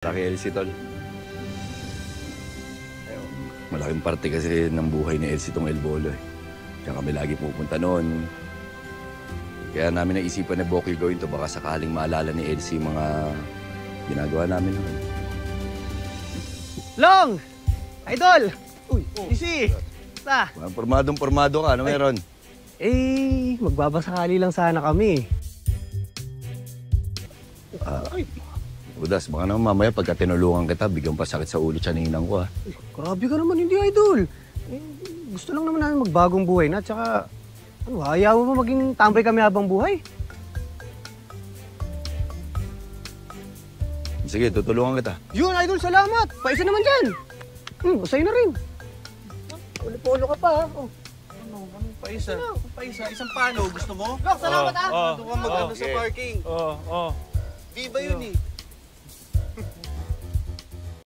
Laki Elsie, tol. Malaking parte kasi ng buhay ni Elsie itong El Bolo eh. Diyan kami lagi pupunta noon. Kaya namin naisipan na Bokil gawin to baka sakaling maalala ni Elsie mga ginagawa namin noon. Long! Idol! Uy, Isi! Basta! Pormadong-pormado ka, ano meron? Magbabasakali lang sana kami. Udas, baka naman mamaya pagka tinulungan kita, bigyan pa sakit sa ulo siya ninang ko, ha? Grabe ka naman, hindi, Idol. Gusto lang naman namin magbagong buhay na, tsaka, ayaw mo maging tambay kami habang buhay? Sige, tutulungan kita. Yun, Idol, salamat! Paisa naman dyan! Sa'yo na rin. Polo ka pa, ha? Anong paisa? Paisa? Isang pano, gusto mo? Lok, salamat, ha? Doon ka mag-ano sa parking. Di ba yun, eh?